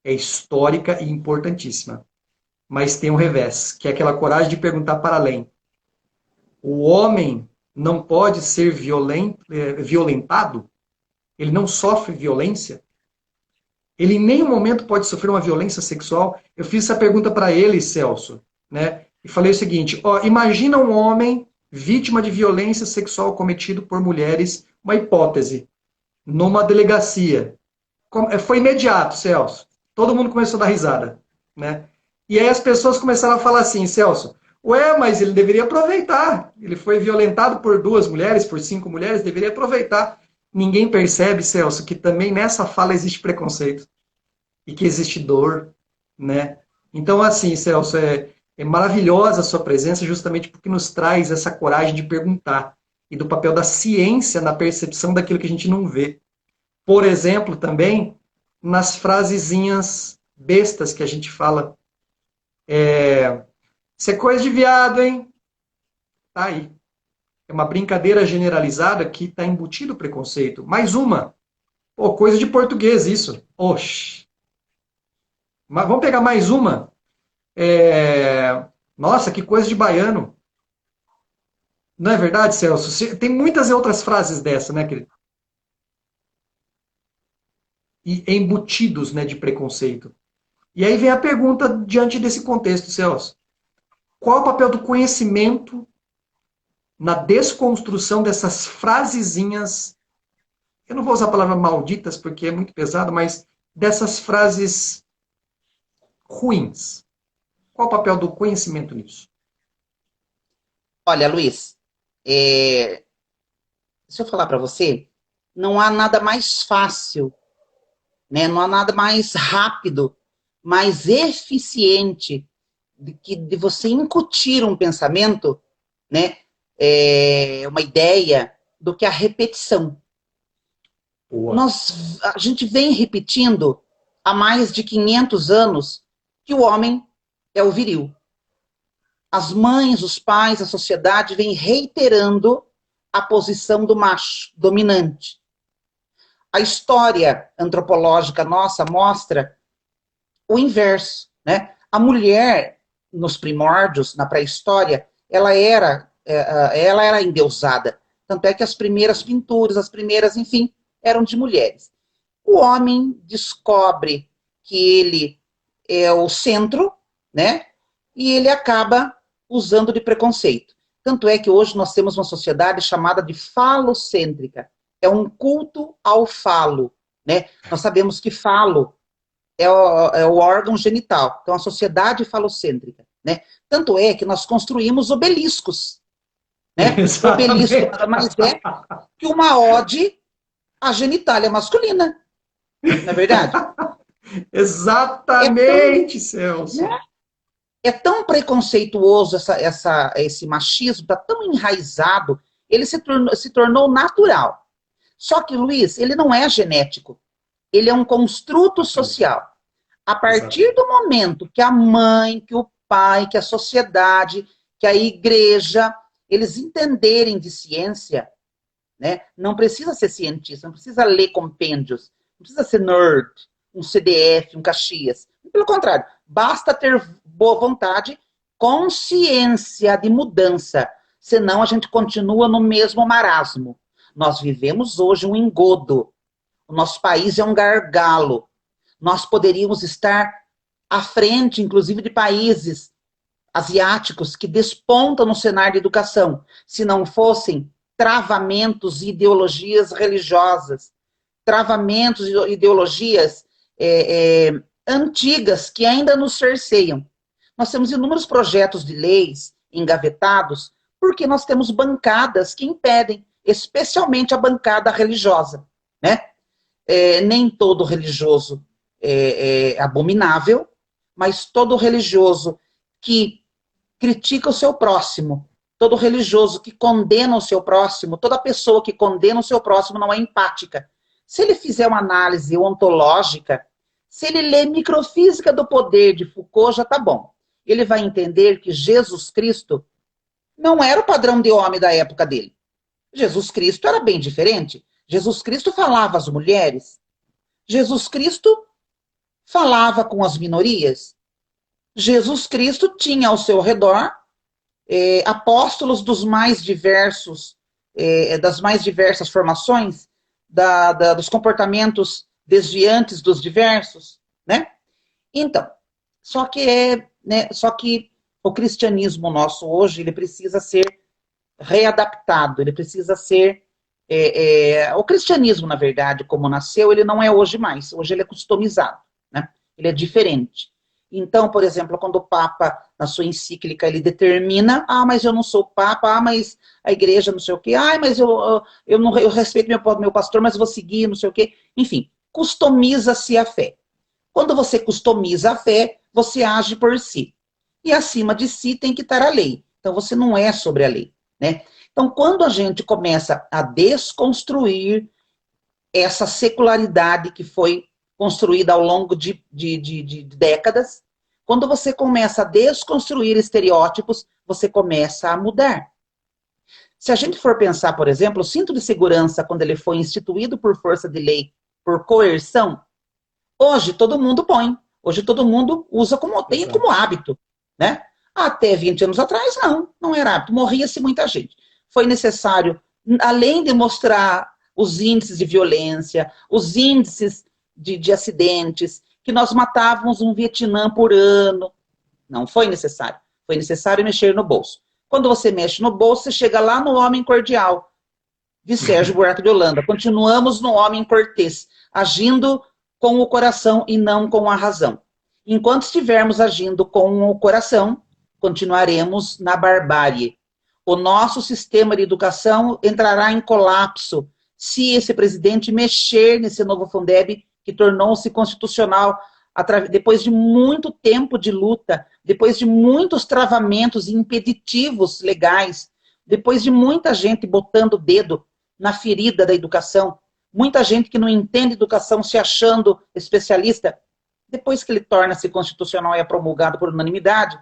É histórica e importantíssima. Mas tem um revés, que é aquela coragem de perguntar para além. O homem não pode ser violentado? Ele não sofre violência? Ele em nenhum momento pode sofrer uma violência sexual? Eu fiz essa pergunta para ele, Celso, né? E falei o seguinte, imagina um homem vítima de violência sexual cometido por mulheres, uma hipótese, numa delegacia. Foi imediato, Celso. Todo mundo começou a dar risada, né? E aí as pessoas começaram a falar assim, Celso, mas ele deveria aproveitar. Ele foi violentado por 2 mulheres, por 5 mulheres, deveria aproveitar. Ninguém percebe, Celso, que também nessa fala existe preconceito e que existe dor, né? Então, assim, Celso, é maravilhosa a sua presença justamente porque nos traz essa coragem de perguntar e do papel da ciência na percepção daquilo que a gente não vê. Por exemplo, também, nas frasezinhas bestas que a gente fala. Isso é coisa de viado, hein? Tá aí. É uma brincadeira generalizada que está embutido o preconceito. Mais uma. Pô, coisa de português isso. Oxi. Mas vamos pegar mais uma. Nossa, que coisa de baiano. Não é verdade, Celso? Tem muitas outras frases dessa, né, querido? E embutidos, né, de preconceito. E aí vem a pergunta diante desse contexto, Celso. Qual é o papel do conhecimento na desconstrução dessas frasezinhas? Eu não vou usar a palavra malditas porque é muito pesado, mas dessas frases ruins. Qual o papel do conhecimento nisso? Olha, Luiz, se eu falar para você, não há nada mais fácil, né? Não há nada mais rápido, mais eficiente de você incutir um pensamento, né? Uma ideia, do que a repetição. Boa. A gente vem repetindo há mais de 500 anos que o homem é o viril. As mães, os pais, a sociedade vem reiterando a posição do macho dominante. A história antropológica nossa mostra o inverso, né? A mulher, nos primórdios, na pré-história, ela era endeusada. Tanto é que as primeiras pinturas, as primeiras, enfim, eram de mulheres. O homem descobre que ele é o centro, né? E ele acaba usando de preconceito. Tanto é que hoje nós temos uma sociedade chamada de falocêntrica. É um culto ao falo, né? Nós sabemos que falo é o órgão genital. Então, a sociedade falocêntrica, né? Tanto é que nós construímos obeliscos, né? O obelisco Exatamente. nada mais é que uma ode à genitália masculina, não é verdade? É tão, Exatamente, né? Celso. É tão preconceituoso esse machismo, está tão enraizado, ele se tornou natural. Só que, Luiz, ele não é genético, ele é um construto social. A partir Exatamente. do momento que a mãe, que o pai, que a sociedade, que a igreja, eles entenderem de ciência, né? Não precisa ser cientista, não precisa ler compêndios, não precisa ser nerd, um CDF, um Caxias. Pelo contrário, basta ter boa vontade, consciência de mudança, senão a gente continua no mesmo marasmo. Nós vivemos hoje um engodo, o nosso país é um gargalo, nós poderíamos estar à frente, inclusive, de países asiáticos que despontam no cenário de educação, se não fossem travamentos e ideologias religiosas, travamentos e ideologias antigas que ainda nos cerceiam. Nós temos inúmeros projetos de leis engavetados porque nós temos bancadas que impedem, especialmente a bancada religiosa, né? Nem todo religioso é abominável, mas todo religioso que critica o seu próximo, todo religioso que condena o seu próximo, toda pessoa que condena o seu próximo não é empática. Se ele fizer uma análise ontológica, se ele ler Microfísica do Poder de Foucault, já está bom. Ele vai entender que Jesus Cristo não era o padrão de homem da época dele. Jesus Cristo era bem diferente. Jesus Cristo falava às mulheres. Jesus Cristo falava com as minorias. Jesus Cristo tinha ao seu redor apóstolos dos mais diversos, das mais diversas formações, dos comportamentos desviantes dos diversos, né? Então, só que o cristianismo nosso hoje, ele precisa ser readaptado, ele precisa ser o cristianismo, na verdade, como nasceu, ele não é hoje mais, hoje ele é customizado, né? Ele é diferente. Então, por exemplo, quando o Papa, na sua encíclica, ele determina, mas eu não sou Papa, mas a igreja não sei o quê, mas eu respeito meu pastor, mas eu vou seguir, não sei o quê. Enfim, customiza-se a fé. Quando você customiza a fé, você age por si. E acima de si tem que estar a lei. Então, você não é sobre a lei, né? Então, quando a gente começa a desconstruir essa secularidade que foi construída ao longo de décadas, quando você começa a desconstruir estereótipos, você começa a mudar. Se a gente for pensar, por exemplo, o cinto de segurança, quando ele foi instituído por força de lei, por coerção, hoje todo mundo põe. Hoje todo mundo usa tem como hábito, né? Até 20 anos atrás, não era hábito. Morria-se muita gente. Foi necessário, além de mostrar os índices de violência, os índices de acidentes, que nós matávamos um Vietnã por ano. Não foi necessário. Foi necessário mexer no bolso. Quando você mexe no bolso, você chega lá no homem cordial, de Sérgio Buarque de Holanda. Continuamos no homem cortês, agindo com o coração e não com a razão. Enquanto estivermos agindo com o coração, continuaremos na barbárie. O nosso sistema de educação entrará em colapso se esse presidente mexer nesse novo Fundeb, que tornou-se constitucional depois de muito tempo de luta, depois de muitos travamentos e impeditivos legais, depois de muita gente botando o dedo na ferida da educação, muita gente que não entende educação se achando especialista. Depois que ele torna-se constitucional e é promulgado por unanimidade,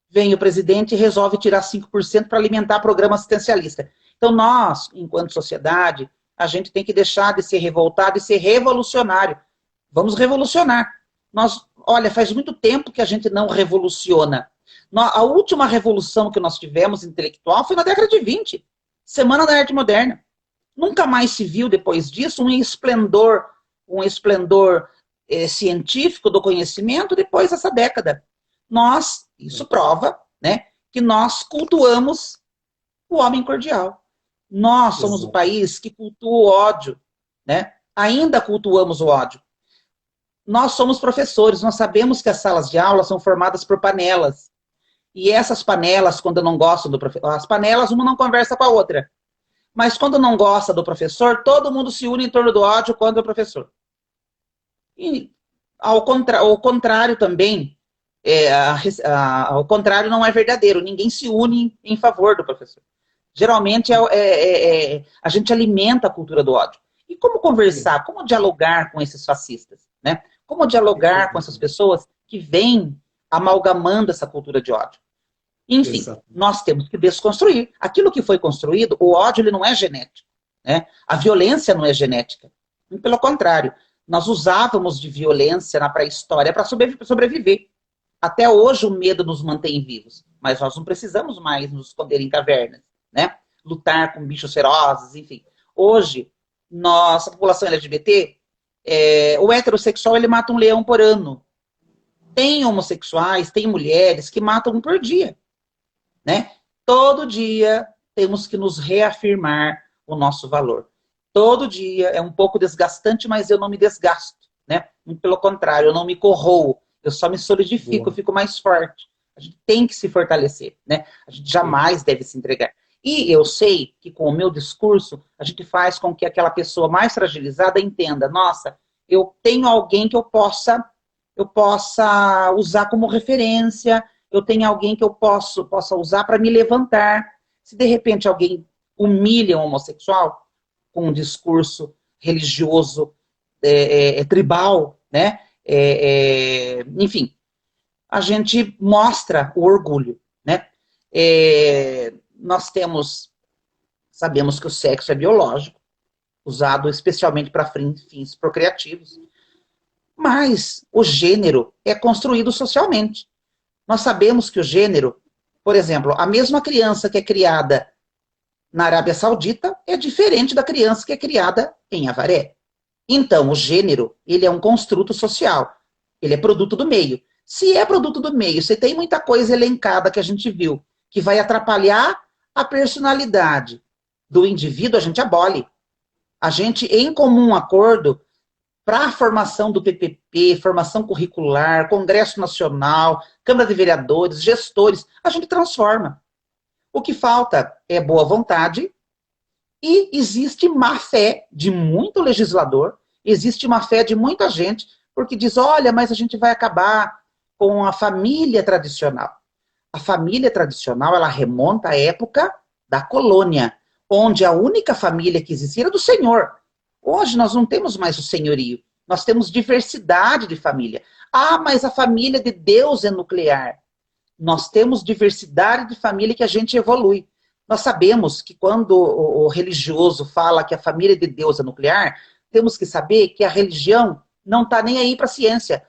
vem o presidente e resolve tirar 5% para alimentar programa assistencialista. Então nós, enquanto sociedade, a gente tem que deixar de ser revoltado e ser revolucionário. Vamos revolucionar. Olha, faz muito tempo que a gente não revoluciona. A última revolução que nós tivemos intelectual foi na década de 20, Semana da Arte Moderna. Nunca mais se viu, depois disso, um esplendor científico do conhecimento depois dessa década. Isso prova, né, que nós cultuamos o homem cordial. Nós somos o país que cultua o ódio, né? Ainda cultuamos o ódio. Nós somos professores, nós sabemos que as salas de aula são formadas por panelas. E essas panelas, quando não gostam do professor, as panelas, uma não conversa com a outra. Mas quando não gosta do professor, todo mundo se une em torno do ódio contra o professor. E ao contrário também, ao contrário não é verdadeiro, ninguém se une em favor do professor. Geralmente a gente alimenta a cultura do ódio. E como conversar, como dialogar com esses fascistas, né? Como dialogar com essas pessoas que vêm amalgamando essa cultura de ódio? Enfim, nós temos que desconstruir. Aquilo que foi construído, o ódio ele não é genético, né? A violência não é genética. Pelo contrário, nós usávamos de violência na pré-história para sobreviver. Até hoje o medo nos mantém vivos, mas nós não precisamos mais nos esconder em cavernas, né? Lutar com bichos ferozes, enfim. Hoje, nossa população LGBT, o heterossexual ele mata um leão por ano. Tem homossexuais, tem mulheres que matam um por dia, né? Todo dia temos que nos reafirmar o nosso valor. Todo dia é um pouco desgastante, mas eu não me desgasto, né? Pelo contrário, eu não me corroo, eu só me solidifico, eu fico mais forte. A gente tem que se fortalecer, né? A gente jamais deve se entregar. E eu sei que com o meu discurso, a gente faz com que aquela pessoa mais fragilizada entenda, nossa, eu tenho alguém que eu possa usar como referência, eu tenho alguém que eu possa usar para me levantar. Se de repente alguém humilha um homossexual com um discurso religioso, tribal, né? Enfim, a gente mostra o orgulho, né? Nós sabemos que o sexo é biológico, usado especialmente para fins procriativos, mas o gênero é construído socialmente. Nós sabemos que o gênero, por exemplo, a mesma criança que é criada na Arábia Saudita é diferente da criança que é criada em Avaré. Então, o gênero, ele é um construto social, ele é produto do meio. Se é produto do meio, se tem muita coisa elencada que a gente viu, que vai atrapalhar a personalidade do indivíduo, a gente abole. A gente, em comum acordo, para a formação do PPP, formação curricular, Congresso Nacional, Câmara de Vereadores, gestores, a gente transforma. O que falta é boa vontade e existe má fé de muito legislador, existe má fé de muita gente, porque diz, olha, mas a gente vai acabar com a família tradicional. A família tradicional, ela remonta à época da colônia, onde a única família que existia era do senhor. Hoje nós não temos mais o senhorio, nós temos diversidade de família. Ah, mas a família de Deus é nuclear. Nós temos diversidade de família que a gente evolui. Nós sabemos que quando o religioso fala que a família de Deus é nuclear, temos que saber que a religião não está nem aí para a ciência.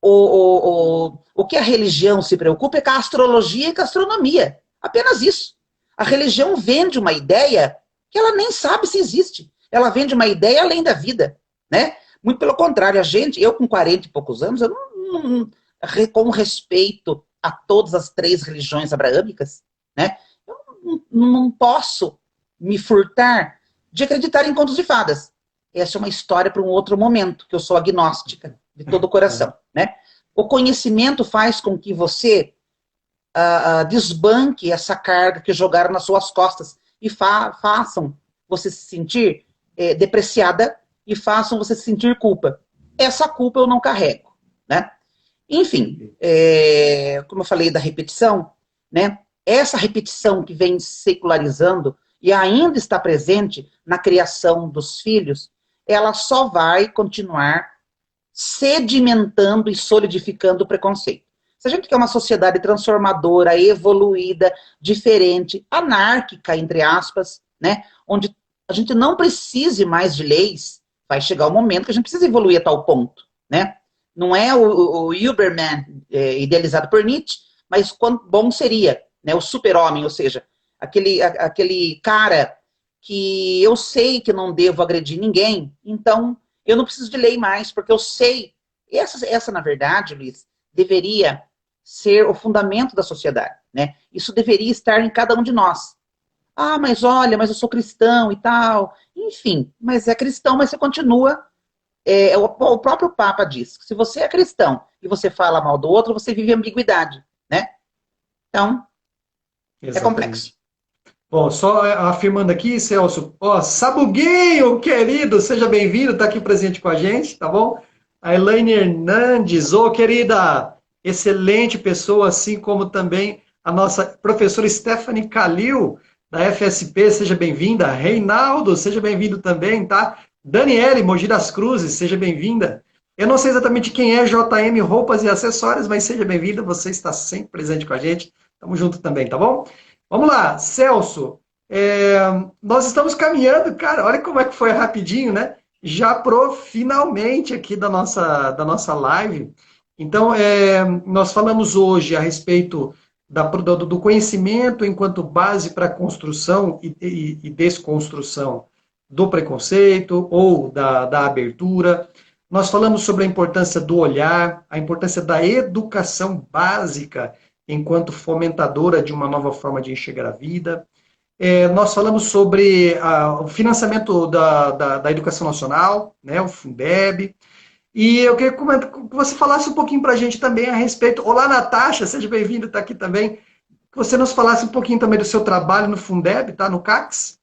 O que a religião se preocupa é com a astrologia e com a astronomia. Apenas isso. A religião vende uma ideia que ela nem sabe se existe. Ela vende uma ideia além da vida, né? Muito pelo contrário, eu com 40 e poucos anos, eu com respeito a todas as 3 religiões abraâmicas, né? Eu não posso me furtar de acreditar em contos de fadas. Essa é uma história para um outro momento, que eu sou agnóstica de todo o coração, né? O conhecimento faz com que você desbanque essa carga que jogaram nas suas costas e façam você se sentir depreciada e façam você se sentir culpa. Essa culpa eu não carrego, né? Enfim, como eu falei da repetição, né? Essa repetição que vem secularizando e ainda está presente na criação dos filhos, ela só vai continuar sedimentando e solidificando o preconceito. Se a gente quer uma sociedade transformadora, evoluída, diferente, anárquica, entre aspas, né? Onde a gente não precise mais de leis, vai chegar o momento que a gente precisa evoluir a tal ponto, né? Não é o Überman idealizado por Nietzsche, mas quão bom seria, né? O super-homem, ou seja, aquele cara que eu sei que não devo agredir ninguém, então eu não preciso de lei mais, porque eu sei. Essa na verdade, Luiz, deveria ser o fundamento da sociedade, né? Isso deveria estar em cada um de nós. Ah, mas olha, mas eu sou cristão e tal. Enfim, mas é cristão, mas você continua. O próprio Papa diz que se você é cristão e você fala mal do outro, você vive ambiguidade, né? Então, é complexo. Bom, só afirmando aqui, Celso, ó, Sabuguinho, querido, seja bem-vindo, está aqui presente com a gente, tá bom? A Elaine Hernandes, ô querida, excelente pessoa, assim como também a nossa professora Stephanie Calil, da FSP, seja bem-vinda. Reinaldo, seja bem-vindo também, tá? Daniele, Mogi das Cruzes, seja bem-vinda. Eu não sei exatamente quem é JM Roupas e Acessórios, mas seja bem-vinda, você está sempre presente com a gente. Tamo junto também, tá bom? Vamos lá, Celso, nós estamos caminhando, cara, olha como é que foi rapidinho, né? Já pro finalmente aqui da nossa live. Então, nós falamos hoje a respeito do conhecimento enquanto base para construção e desconstrução do preconceito ou da abertura. Nós falamos sobre a importância do olhar, a importância da educação básica enquanto fomentadora de uma nova forma de enxergar a vida. Nós falamos sobre o financiamento da educação nacional, né, o Fundeb, e eu queria que você falasse um pouquinho para a gente também a respeito. Olá, Natasha, seja bem-vinda, está aqui também. Que você nos falasse um pouquinho também do seu trabalho no Fundeb, tá, no CACS.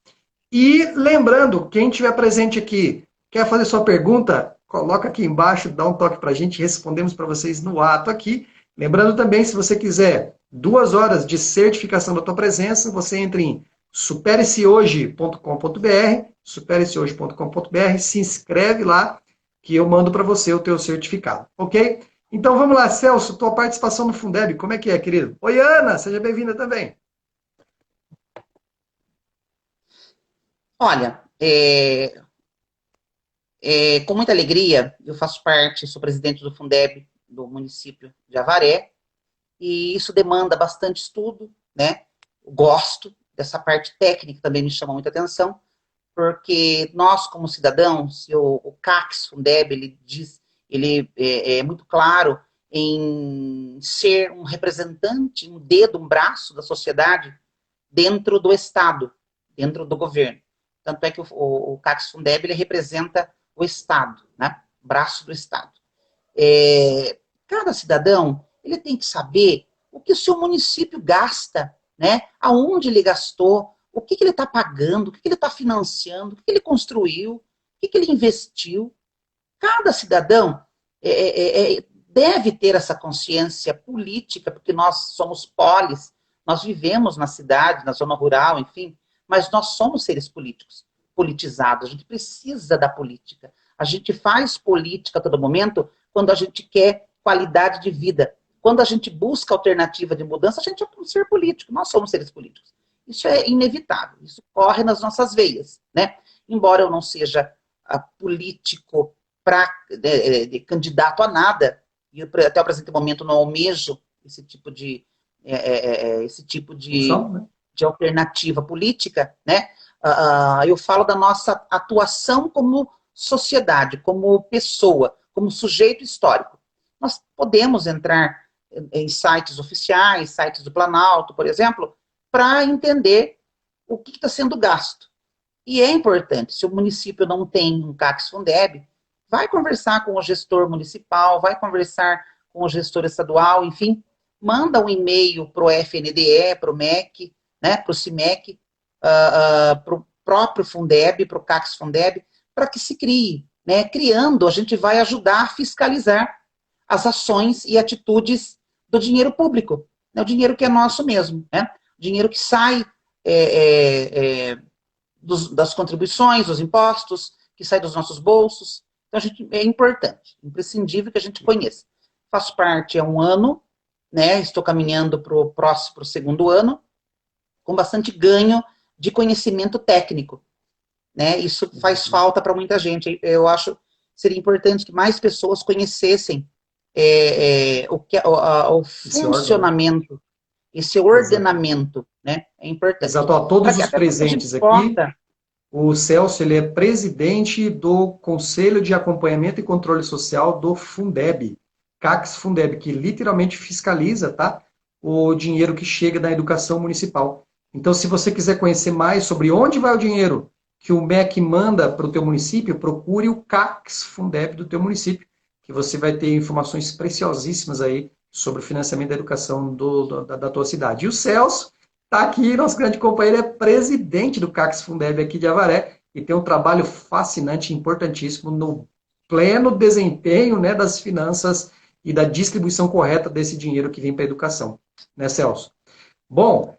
E lembrando, quem estiver presente aqui, quer fazer sua pergunta, coloca aqui embaixo, dá um toque para a gente, respondemos para vocês no ato aqui. Lembrando também, se você quiser 2 horas de certificação da tua presença, você entra em superecehoje.com.br, superecehoje.com.br, se inscreve lá, que eu mando para você o teu certificado, ok? Então vamos lá, Celso, tua participação no Fundeb, como é que é, querido? Oi, Ana, seja bem-vinda também. Olha, com muita alegria, eu faço parte, sou presidente do Fundeb do município de Avaré, e isso demanda bastante estudo, né? Gosto dessa parte técnica, também me chama muita atenção, porque nós, como cidadãos, o CACS Fundeb, ele é muito claro em ser um representante, um dedo, um braço da sociedade dentro do Estado, dentro do governo. Tanto é que o CACS Fundeb, ele representa o Estado, né? Braço do Estado. Cada cidadão, ele tem que saber o que o seu município gasta, né? Aonde ele gastou, o que ele está pagando, o que ele está financiando, o que ele construiu, o que ele investiu. Cada cidadão deve ter essa consciência política, porque nós somos polis, nós vivemos na cidade, na zona rural, enfim, mas nós somos seres políticos, politizados, a gente precisa da política. A gente faz política a todo momento quando a gente quer qualidade de vida. Quando a gente busca alternativa de mudança, a gente é um ser político, nós somos seres políticos. Isso é inevitável, isso corre nas nossas veias, né? Embora eu não seja político de candidato a nada, e até o presente momento não almejo esse tipo de de alternativa política, né? Eu falo da nossa atuação como sociedade, como pessoa, como sujeito histórico. Nós podemos entrar em sites oficiais, sites do Planalto, por exemplo, para entender o que está sendo gasto. E é importante, se o município não tem um CACS Fundeb, vai conversar com o gestor municipal, vai conversar com o gestor estadual, enfim, manda um e-mail para o FNDE, para o MEC, né, para o CIMEC, para o próprio Fundeb, para o CACS Fundeb, para que se crie. Né? Criando, a gente vai ajudar a fiscalizar as ações e atitudes do dinheiro público, né? O dinheiro que é nosso mesmo, né? O dinheiro que sai das contribuições, dos impostos, que sai dos nossos bolsos. Então, é importante, imprescindível que a gente conheça. Faço parte há um ano, né? Estou caminhando para o segundo ano, com bastante ganho de conhecimento técnico. Né? Isso faz falta para muita gente. Eu acho que seria importante que mais pessoas conhecessem o funcionamento, esse ordenamento, né? É importante. Exato. A todos os presentes aqui, o Celso, ele é presidente do Conselho de Acompanhamento e Controle Social do Fundeb, CACS Fundeb, que literalmente fiscaliza, tá, o dinheiro que chega da educação municipal. Então, se você quiser conhecer mais sobre onde vai o dinheiro que o MEC manda para o teu município, procure o CACS Fundeb do teu município, que você vai ter informações preciosíssimas aí sobre o financiamento da educação da tua cidade. E o Celso está aqui, nosso grande companheiro, é presidente do CACS Fundeb aqui de Avaré, e tem um trabalho fascinante, importantíssimo, no pleno desempenho, né, das finanças e da distribuição correta desse dinheiro que vem para a educação. Né, Celso? Bom,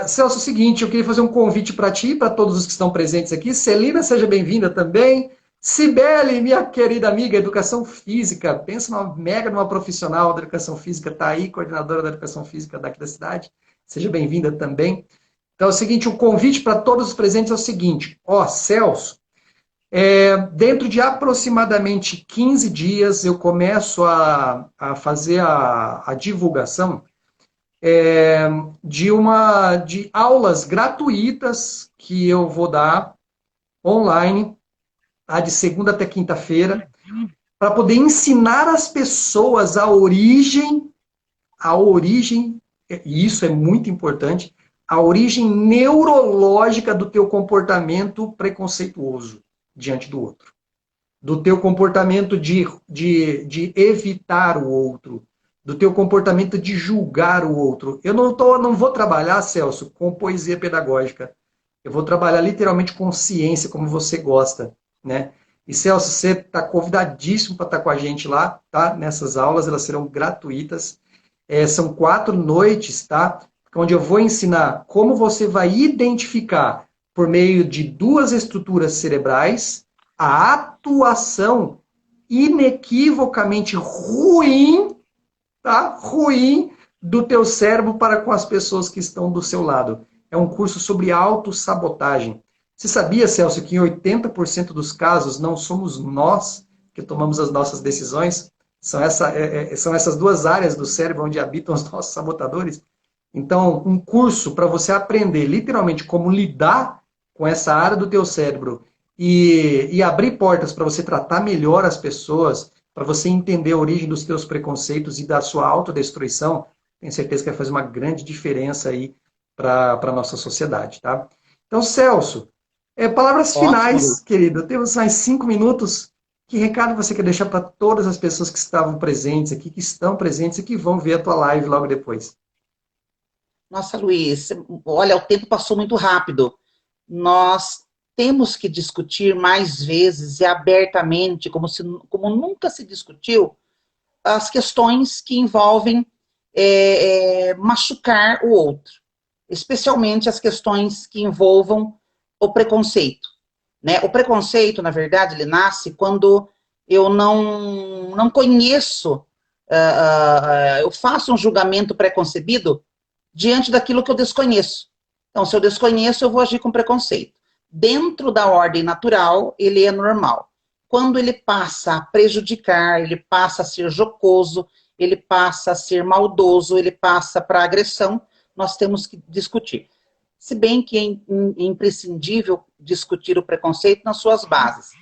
Celso, é o seguinte, eu queria fazer um convite para ti, para todos os que estão presentes aqui. Celina, seja bem-vinda também. Cibele, minha querida amiga, educação física, pensa numa profissional da educação física, está aí, coordenadora da educação física daqui da cidade. Seja bem-vinda também. Então é o seguinte, o convite para todos os presentes é o seguinte, Celso, dentro de aproximadamente 15 dias eu começo a fazer a divulgação de aulas gratuitas que eu vou dar online, tá, de segunda até quinta-feira, para poder ensinar as pessoas a origem, e isso é muito importante, a origem neurológica do teu comportamento preconceituoso diante do outro. Do teu comportamento de evitar o outro. Do teu comportamento de julgar o outro. Eu não vou trabalhar, Celso, com poesia pedagógica. Eu vou trabalhar literalmente com ciência, como você gosta, né? E, Celso, você está convidadíssimo para estar com a gente lá, tá? Nessas aulas, elas serão gratuitas. São 4 noites, tá? Onde eu vou ensinar como você vai identificar, por meio de 2 estruturas cerebrais, a atuação inequivocamente ruim, tá? Ruim do teu cérebro para com as pessoas que estão do seu lado. É um curso sobre autossabotagem. Você sabia, Celso, que em 80% dos casos não somos nós que tomamos as nossas decisões? São essas 2 áreas do cérebro onde habitam os nossos sabotadores. Então, um curso para você aprender literalmente como lidar com essa área do teu cérebro e abrir portas para você tratar melhor as pessoas, para você entender a origem dos teus preconceitos e da sua autodestruição, tenho certeza que vai fazer uma grande diferença aí para a nossa sociedade, tá? Então, Celso, palavras finais, querido. Temos mais 5 minutos. Que recado você quer deixar para todas as pessoas que estavam presentes aqui, que estão presentes e que vão ver a tua live logo depois? Nossa, Luiz, olha, o tempo passou muito rápido. Nós temos que discutir mais vezes e abertamente, como nunca se discutiu, as questões que envolvem machucar o outro, especialmente as questões que envolvam o preconceito. Né? O preconceito, na verdade, ele nasce quando eu não conheço, eu faço um julgamento preconcebido diante daquilo que eu desconheço. Então, se eu desconheço, eu vou agir com preconceito. Dentro da ordem natural, ele é normal. Quando ele passa a prejudicar, ele passa a ser jocoso, ele passa a ser maldoso, ele passa para agressão, nós temos que discutir. Se bem que é imprescindível discutir o preconceito nas suas bases.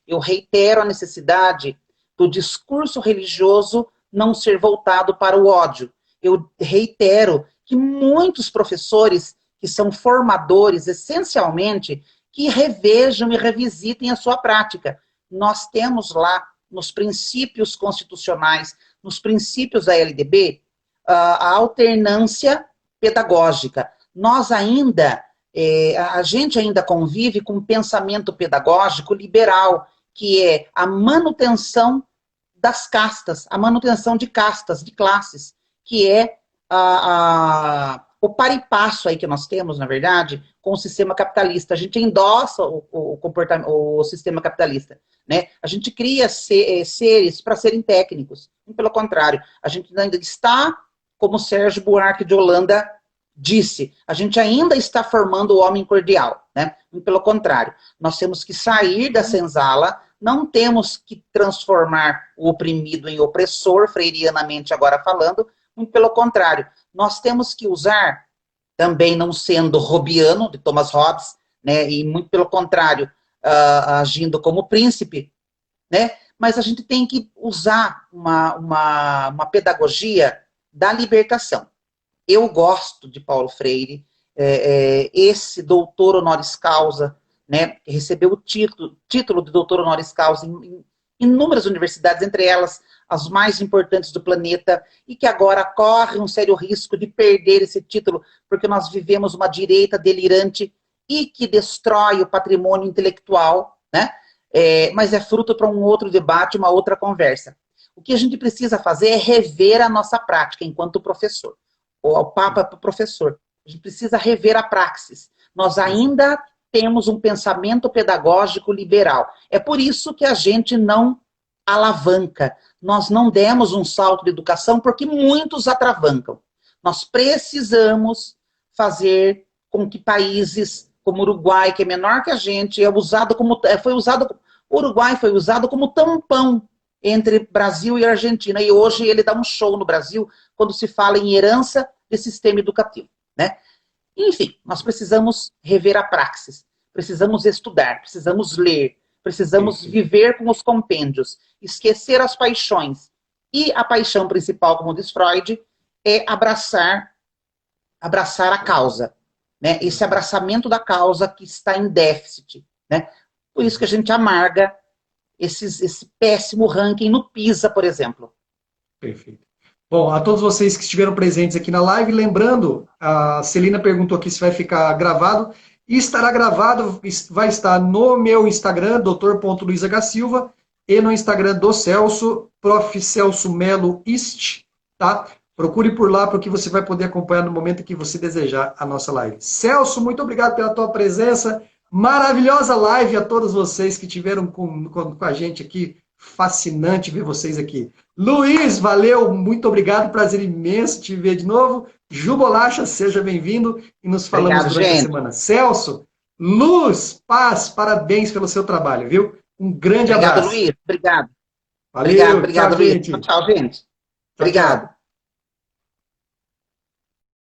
Eu reitero a necessidade do discurso religioso não ser voltado para o ódio. Eu reitero que muitos professores que são formadores, essencialmente, que revejam e revisitem a sua prática. Nós temos lá, nos princípios constitucionais, nos princípios da LDB, a alternância pedagógica. Nós ainda, a gente ainda convive com um pensamento pedagógico liberal, que é a manutenção das castas, a manutenção de castas, de classes, que é o par e passo aí que nós temos, na verdade, com o sistema capitalista. A gente endossa o sistema capitalista, né? A gente cria seres para serem técnicos. E, pelo contrário, a gente ainda está, como Sérgio Buarque de Holanda disse, a gente ainda está formando o homem cordial, né? E, pelo contrário, nós temos que sair da senzala, não temos que transformar o oprimido em opressor, freirianamente agora falando, muito pelo contrário, nós temos que usar, também não sendo Hobbiano, de Thomas Hobbes, né, e muito pelo contrário, agindo como príncipe, né, mas a gente tem que usar uma pedagogia da libertação. Eu gosto de Paulo Freire, esse doutor honoris causa, né, que recebeu o título de doutor honoris causa em inúmeras universidades, entre elas as mais importantes do planeta, e que agora corre um sério risco de perder esse título, porque nós vivemos uma direita delirante e que destrói o patrimônio intelectual, né? Mas é fruto para um outro debate, uma outra conversa. O que a gente precisa fazer é rever a nossa prática enquanto professor. O Papa para o professor. A gente precisa rever a praxis. Nós ainda temos um pensamento pedagógico liberal. É por isso que a gente não alavanca. Nós não demos um salto de educação porque muitos atravancam. Nós precisamos fazer com que países como o Uruguai, que é menor que a gente, o Uruguai foi usado como tampão entre Brasil e Argentina, e hoje ele dá um show no Brasil quando se fala em herança de sistema educativo, né? Enfim, nós precisamos rever a praxis, precisamos estudar, precisamos ler, precisamos viver com os compêndios, esquecer as paixões. E a paixão principal, como diz Freud, é abraçar a causa, né? Esse abraçamento da causa que está em déficit, né? Por isso que a gente amarga esse péssimo ranking no PISA, por exemplo. Perfeito. Bom, a todos vocês que estiveram presentes aqui na live, lembrando, a Celina perguntou aqui se vai ficar gravado, e estará gravado, vai estar no meu Instagram, dr.luizhsilva, e no Instagram do Celso, Prof. Celso Melo Ist, tá? Procure por lá, porque você vai poder acompanhar no momento que você desejar a nossa live. Celso, muito obrigado pela tua presença, maravilhosa live a todos vocês que estiveram com a gente aqui, fascinante ver vocês aqui. Luiz, valeu, muito obrigado, prazer imenso te ver de novo. Ju Bolacha, seja bem-vindo e nos falamos durante a semana. Celso, luz, paz, parabéns pelo seu trabalho, viu? Um grande abraço. Obrigado, Luiz, obrigado. Valeu, Obrigado, tchau, Luiz. gente. Tchau, gente. Tchau, Obrigado. tchau.